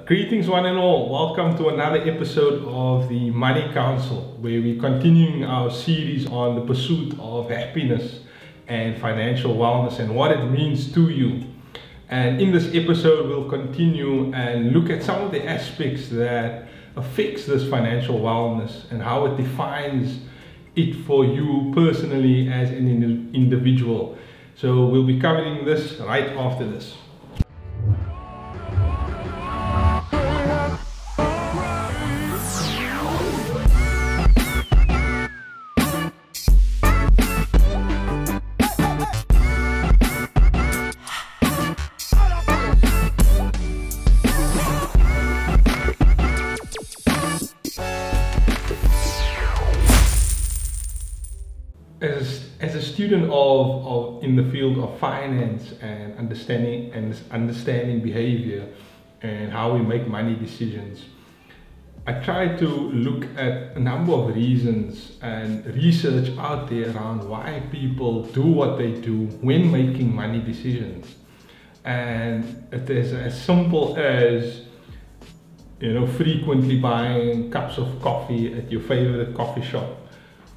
Greetings one and all, welcome to another episode of the Money Council, where we're continuing our series on the pursuit of happiness and financial wellness and what it means to you. And in this episode we'll continue and look at some of the aspects that affects this financial wellness and how it defines it for you personally as an individual. So we'll be covering this right after this. As a student in the field of finance and understanding behavior and how we make money decisions, I try to look at a number of reasons and research out there around why people do what they do when making money decisions. And it is as simple as, frequently buying cups of coffee at your favorite coffee shop,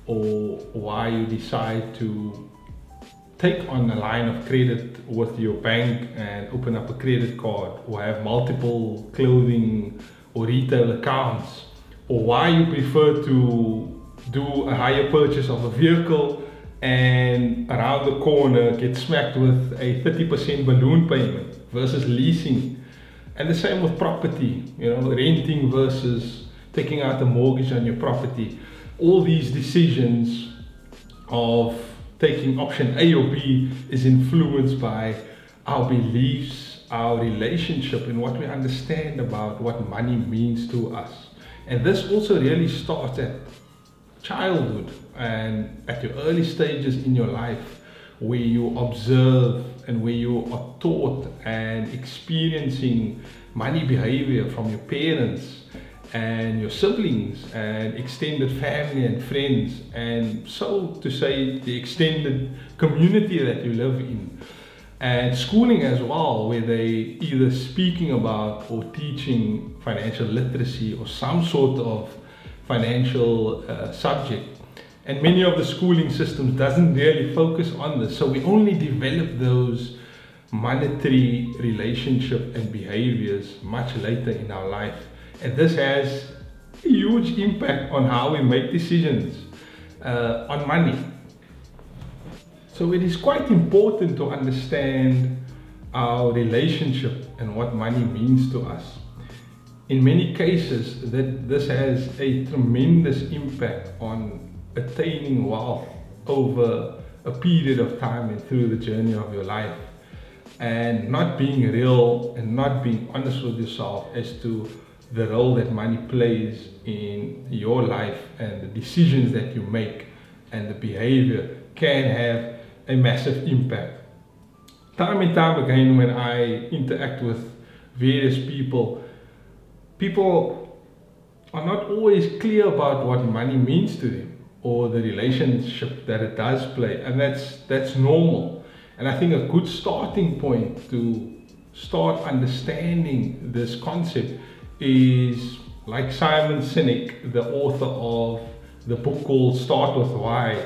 or why you decide to take on a line of credit with your bank and open up a credit card, or have multiple clothing or retail accounts, or why you prefer to do a hire purchase of a vehicle and around the corner get smacked with a 30% balloon payment versus leasing. And the same with property, renting versus taking out a mortgage on your property. All these decisions of taking option A or B is influenced by our beliefs, our relationship, and what we understand about what money means to us. And this also really starts at childhood and at your early stages in your life, where you observe and where you are taught and experiencing money behavior from your parents and your siblings and extended family and friends, and so to say the extended community that you live in, and schooling as well, where they either speaking about or teaching financial literacy or some sort of financial subject. And many of the schooling systems doesn't really focus on this, so we only develop those monetary relationship and behaviors much later in our life. And this has a huge impact on how we make decisions on money. So it is quite important to understand our relationship and what money means to us. In many cases, this has a tremendous impact on attaining wealth over a period of time and through the journey of your life. And not being real and not being honest with yourself as to the role that money plays in your life and the decisions that you make and the behavior can have a massive impact. Time and time again, when I interact with various people are not always clear about what money means to them or the relationship that it does play, and that's normal. And I think a good starting point to start understanding this concept is, like Simon Sinek, the author of the book called Start With Why,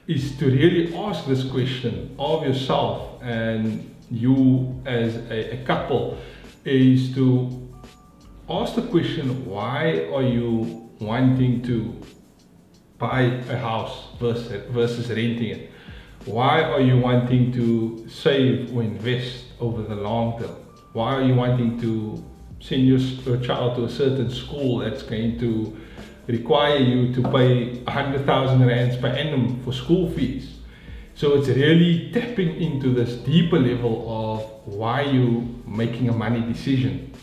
is to really ask this question of yourself and you as a couple, is to ask the question, why are you wanting to buy a house versus renting it? Why are you wanting to save or invest over the long term? Why are you wanting to send your child to a certain school that's going to require you to pay 100,000 rands per annum for school fees? So it's really tapping into this deeper level of why you're making a money decision.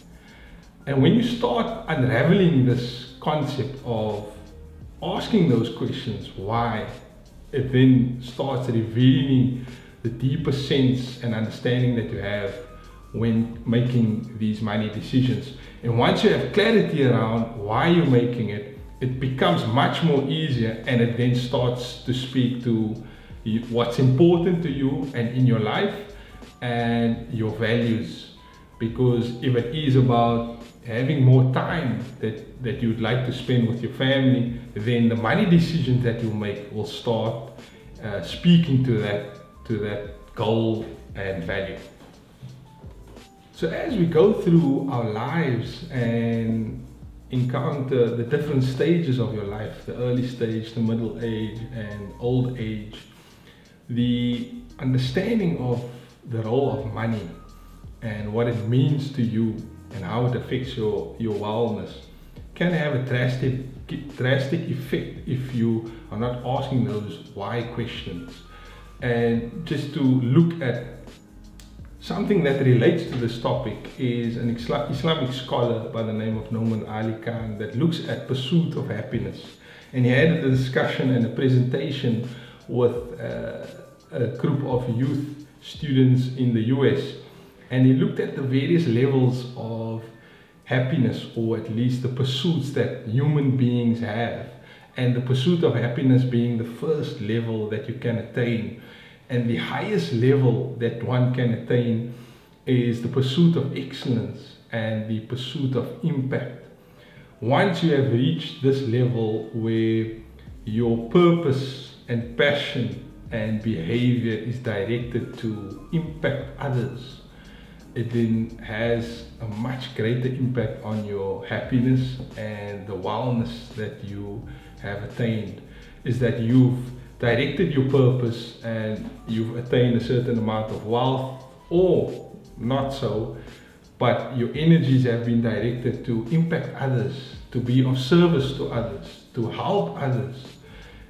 And when you start unraveling this concept of asking those questions, why, it then starts revealing the deeper sense and understanding that you have when making these money decisions. And once you have clarity around why you're making it, it becomes much more easier, and it then starts to speak to what's important to you and in your life and your values. Because if it is about having more time that you'd like to spend with your family, then the money decisions that you make will start speaking to that goal and value. So as we go through our lives and encounter the different stages of your life, the early stage, the middle age, and old age, the understanding of the role of money and what it means to you and how it affects your wellness can have a drastic effect if you are not asking those why questions. And just to look at something that relates to this topic is an Islamic scholar by the name of Nouman Ali Khan that looks at pursuit of happiness. And he had a discussion and a presentation with a group of youth students in the US, and he looked at the various levels of happiness, or at least the pursuits that human beings have, and the pursuit of happiness being the first level that you can attain. And the highest level that one can attain is the pursuit of excellence and the pursuit of impact. Once you have reached this level where your purpose and passion and behavior is directed to impact others, it then has a much greater impact on your happiness and the wellness that you have attained. Is that you've directed your purpose and you've attained a certain amount of wealth, or not so, but your energies have been directed to impact others, to be of service to others, to help others.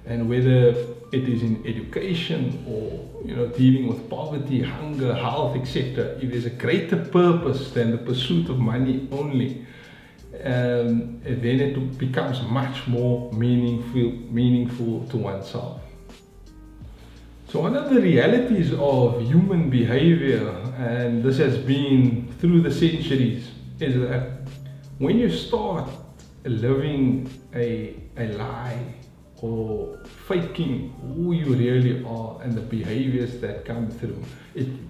And whether it is in education or dealing with poverty, hunger, health, etc., if there's a greater purpose than the pursuit of money only, then it becomes much more meaningful to oneself. So one of the realities of human behavior, and this has been through the centuries, is that when you start living a lie or faking who you really are and the behaviors that come through,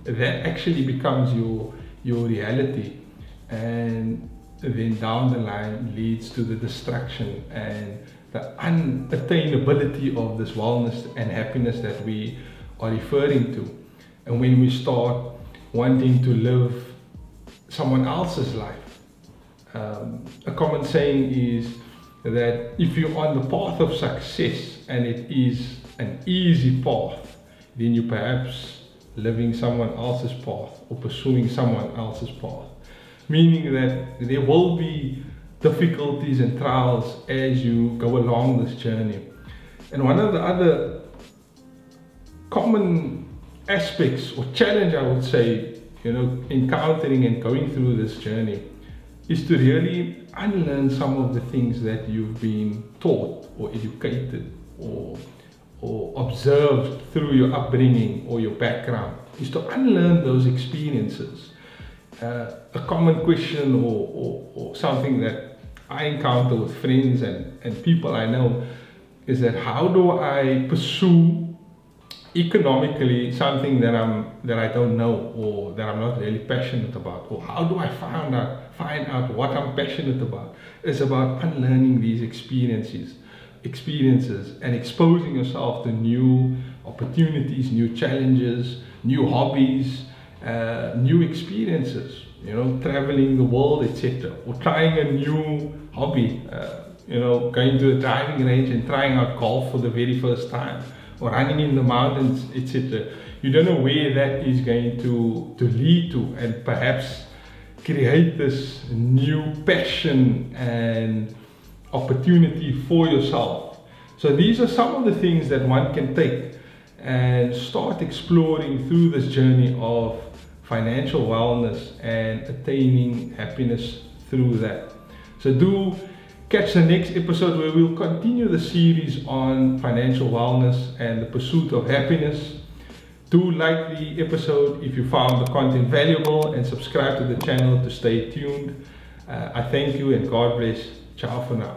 that actually becomes your reality, and then down the line leads to the destruction and the unattainability of this wellness and happiness that we are referring to. And when we start wanting to live someone else's life, a common saying is that if you're on the path of success and it is an easy path, then you're perhaps living someone else's path or pursuing someone else's path. Meaning that there will be difficulties and trials as you go along this journey. And one of the other common aspects or challenge, I would say, encountering and going through this journey is to really unlearn some of the things that you've been taught or educated or observed through your upbringing or your background, is to unlearn those experiences. A common question or something that I encounter with friends and people I know is that how do I pursue economically something that I don't know or that I'm not really passionate about, or how do I find out what I'm passionate about? It's about unlearning these experiences and exposing yourself to new opportunities, new challenges, new hobbies, new experiences, traveling the world, etc., or trying a new hobby, going to a driving range and trying out golf for the very first time, or running in the mountains, etc. You don't know where that is going to lead to, and perhaps create this new passion and opportunity for yourself. So these are some of the things that one can take and start exploring through this journey of financial wellness and attaining happiness through that. So do catch the next episode where we'll continue the series on financial wellness and the pursuit of happiness. Do like the episode if you found the content valuable, and subscribe to the channel to stay tuned. I thank you and God bless. Ciao for now.